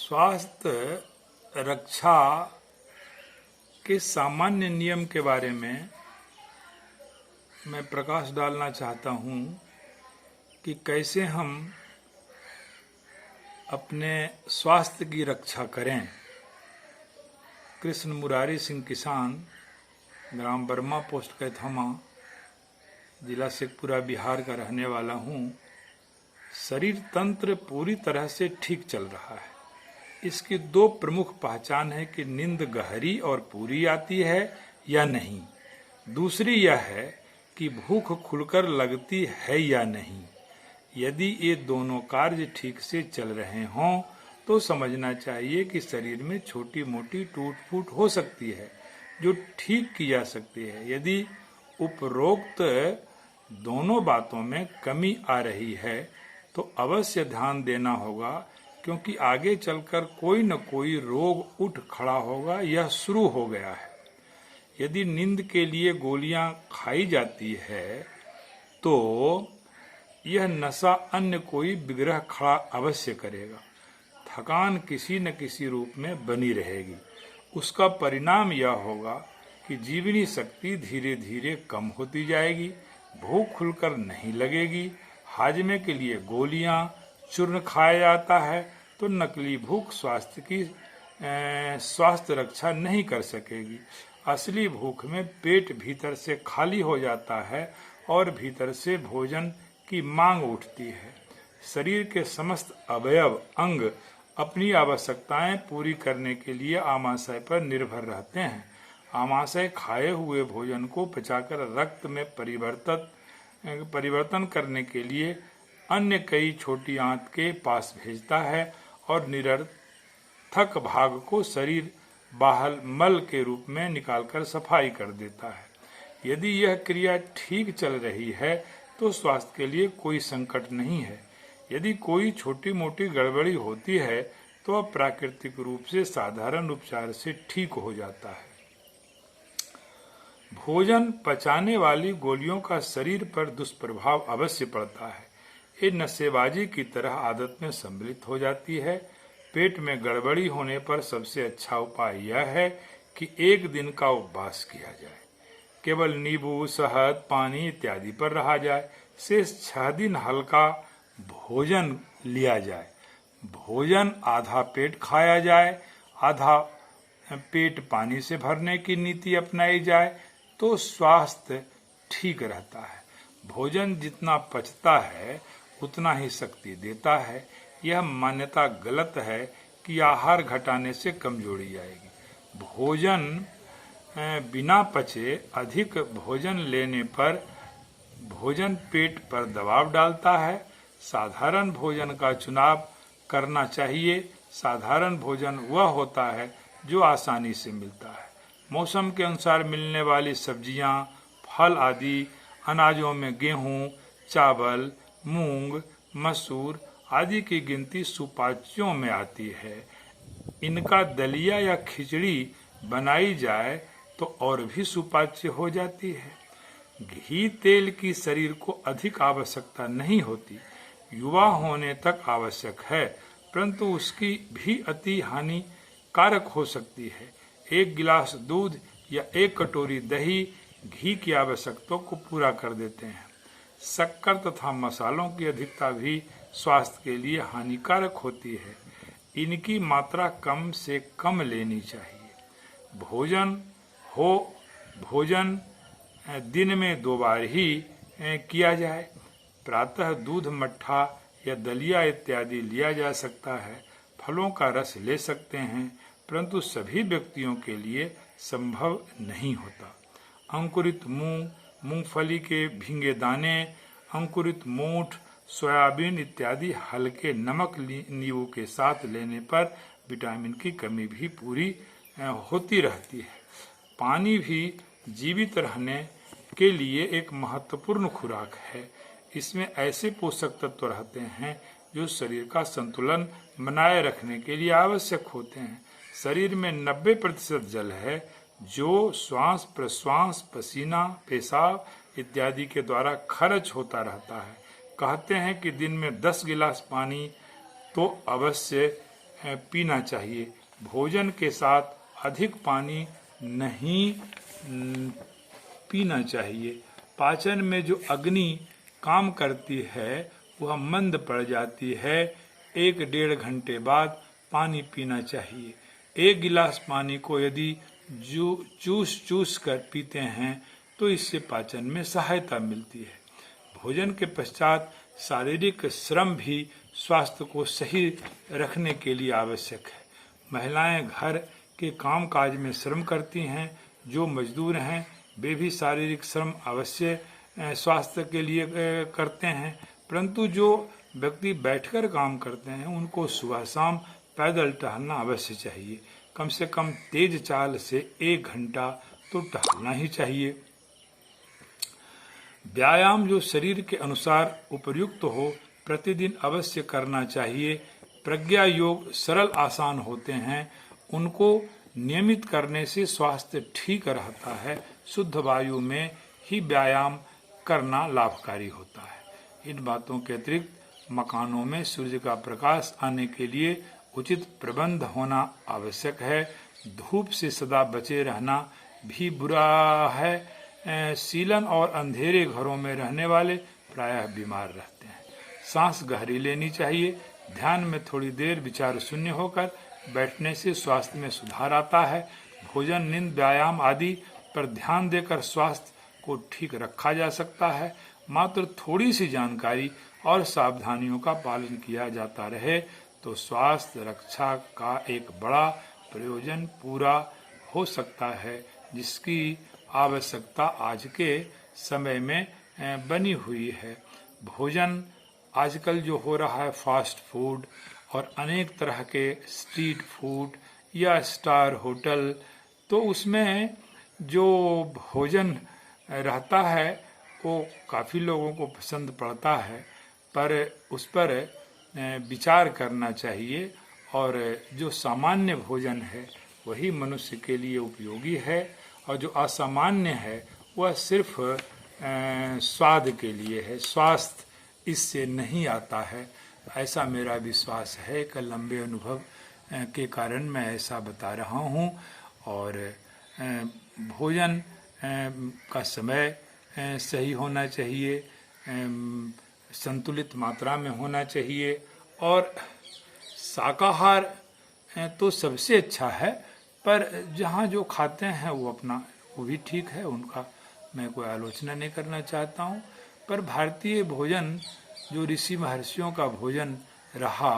स्वास्थ्य रक्षा के सामान्य नियम के बारे में मैं प्रकाश डालना चाहता हूं कि कैसे हम अपने स्वास्थ्य की रक्षा करें। कृष्ण मुरारी सिंह किसान, ग्राम बर्मा, पोस्ट कैथमा, जिला शेखपुरा, बिहार का रहने वाला हूं। शरीर तंत्र पूरी तरह से ठीक चल रहा है। इसकी दो प्रमुख पहचान है कि नींद गहरी और पूरी आती है या नहीं। दूसरी यह है कि भूख खुलकर लगती है या नहीं। यदि ये दोनों कार्य ठीक से चल रहे हों तो समझना चाहिए कि शरीर में छोटी मोटी टूट फूट हो सकती है जो ठीक की जा सकती है। यदि उपरोक्त दोनों बातों में कमी आ रही है तो अवश्य ध्यान देना होगा, क्योंकि आगे चलकर कोई न कोई रोग उठ खड़ा होगा। यह शुरू हो गया है। यदि नींद के लिए गोलियां खाई जाती है तो यह नशा अन्य कोई विग्रह खड़ा अवश्य करेगा। थकान किसी न किसी रूप में बनी रहेगी। उसका परिणाम यह होगा कि जीवनी शक्ति धीरे धीरे कम होती जाएगी, भूख खुलकर नहीं लगेगी। हाजमे के लिए गोलियां, चूर्ण खाया जाता है तो नकली भूख स्वास्थ्य रक्षा नहीं कर सकेगी। असली भूख में पेट भीतर से खाली हो जाता है और भीतर से भोजन की मांग उठती है। शरीर के समस्त अवयव अंग अपनी आवश्यकताएं पूरी करने के लिए आमाशय पर निर्भर रहते हैं। आमाशय खाए हुए भोजन को पचाकर रक्त में परिवर्तन करने के लिए अन्य कई छोटी आंत के पास भेजता है और निरर्थक भाग को शरीर बाहर मल के रूप में निकालकर सफाई कर देता है। यदि यह क्रिया ठीक चल रही है तो स्वास्थ्य के लिए कोई संकट नहीं है। यदि कोई छोटी मोटी गड़बड़ी होती है तो वह प्राकृतिक रूप से साधारण उपचार से ठीक हो जाता है। भोजन पचाने वाली गोलियों का शरीर पर दुष्प्रभाव अवश्य पड़ता है। ये नशेबाजी की तरह आदत में सम्मिलित हो जाती है। पेट में गड़बड़ी होने पर सबसे अच्छा उपाय यह है कि एक दिन का उपवास किया जाए। केवल नींबू, शहद, पानी इत्यादि पर रहा जाए। शेष 6 दिन हल्का भोजन लिया जाए। भोजन आधा पेट खाया जाए, आधा पेट पानी से भरने की नीति अपनाई जाए तो स्वास्थ्य ठीक रहता है। भोजन जितना पचता है उतना ही शक्ति देता है। यह मान्यता गलत है कि आहार घटाने से कमजोरी आएगी। भोजन बिना पचे अधिक भोजन लेने पर भोजन पेट पर दबाव डालता है। साधारण भोजन का चुनाव करना चाहिए। साधारण भोजन वह होता है जो आसानी से मिलता है। मौसम के अनुसार मिलने वाली सब्जियां, फल आदि अनाजों में गेहूं, चावल, मूंग, मसूर आदि की गिनती सुपाच्यों में आती है। इनका दलिया या खिचड़ी बनाई जाए तो और भी सुपाच्य हो जाती है। घी तेल की शरीर को अधिक आवश्यकता नहीं होती, युवा होने तक आवश्यक है, परंतु उसकी भी अति हानिकारक हो सकती है। 1 गिलास दूध या 1 कटोरी दही घी की आवश्यकता को पूरा कर देते हैं। शक्कर तथा मसालों की अधिकता भी स्वास्थ्य के लिए हानिकारक होती है। इनकी मात्रा कम से कम लेनी चाहिए। भोजन दिन में 2 बार ही किया जाए। प्रातः दूध, मट्ठा या दलिया इत्यादि लिया जा सकता है। फलों का रस ले सकते हैं, परंतु सभी व्यक्तियों के लिए संभव नहीं होता। अंकुरित मूंग, मूंगफली के भींगे दाने, अंकुरित मोठ, सोयाबीन इत्यादि हल्के नमक नींबू के साथ लेने पर विटामिन की कमी भी पूरी होती रहती है। पानी भी जीवित रहने के लिए एक महत्वपूर्ण खुराक है। इसमें ऐसे पोषक तत्व रहते हैं जो शरीर का संतुलन बनाए रखने के लिए आवश्यक होते हैं। शरीर में 90% जल है जो श्वास प्रश्वास, पसीना, पेशाब इत्यादि के द्वारा खर्च होता रहता है। कहते हैं कि दिन में 10 गिलास पानी तो अवश्य पीना चाहिए। भोजन के साथ अधिक पानी नहीं पीना चाहिए। पाचन में जो अग्नि काम करती है वह मंद पड़ जाती है। 1-1.5 घंटे बाद पानी पीना चाहिए। 1 गिलास पानी को यदि चूस कर पीते हैं तो इससे पाचन में सहायता मिलती है। भोजन के पश्चात शारीरिक श्रम भी स्वास्थ्य को सही रखने के लिए आवश्यक है। महिलाएं घर के काम काज में श्रम करती हैं। जो मजदूर हैं वे भी शारीरिक श्रम अवश्य स्वास्थ्य के लिए करते हैं, परंतु जो व्यक्ति बैठकर काम करते हैं उनको सुबह शाम पैदल टहलना अवश्य चाहिए। कम से कम तेज चाल से 1 घंटा तो टहलना ही चाहिए। व्यायाम जो शरीर के अनुसार उपयुक्त हो प्रतिदिन अवश्य करना चाहिए। प्रज्ञा योग सरल आसान होते हैं, उनको नियमित करने से स्वास्थ्य ठीक रहता है। शुद्ध वायु में ही व्यायाम करना लाभकारी होता है। इन बातों के अतिरिक्त मकानों में सूर्य का प्रकाश आने के लिए उचित प्रबंध होना आवश्यक है। धूप से सदा बचे रहना भी बुरा है। सीलन और अंधेरे घरों में रहने वाले प्रायः बीमार रहते हैं। सांस गहरी लेनी चाहिए। ध्यान में थोड़ी देर विचार शून्य होकर बैठने से स्वास्थ्य में सुधार आता है। भोजन, नींद, व्यायाम आदि पर ध्यान देकर स्वास्थ्य को ठीक रखा जा सकता है। मात्र थोड़ी सी जानकारी और सावधानियों का पालन किया जाता रहे तो स्वास्थ्य रक्षा का एक बड़ा प्रयोजन पूरा हो सकता है, जिसकी आवश्यकता आज के समय में बनी हुई है। भोजन आजकल जो हो रहा है फास्ट फूड और अनेक तरह के स्ट्रीट फूड या स्टार होटल, तो उसमें जो भोजन रहता है वो काफ़ी लोगों को पसंद पड़ता है, पर उस पर विचार करना चाहिए और जो सामान्य भोजन है वही मनुष्य के लिए उपयोगी है और जो असामान्य है वह सिर्फ स्वाद के लिए है। स्वास्थ्य इससे नहीं आता है, ऐसा मेरा विश्वास है। एक लंबे अनुभव के कारण मैं ऐसा बता रहा हूँ। और भोजन का समय सही होना चाहिए, संतुलित मात्रा में होना चाहिए और शाकाहार तो सबसे अच्छा है, पर जहाँ जो खाते हैं वो भी ठीक है, उनका मैं कोई आलोचना नहीं करना चाहता हूँ। पर भारतीय भोजन जो ऋषि महर्षियों का भोजन रहा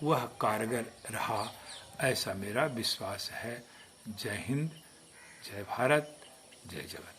वह कारगर रहा, ऐसा मेरा विश्वास है। जय हिंद, जय भारत, जय जगत।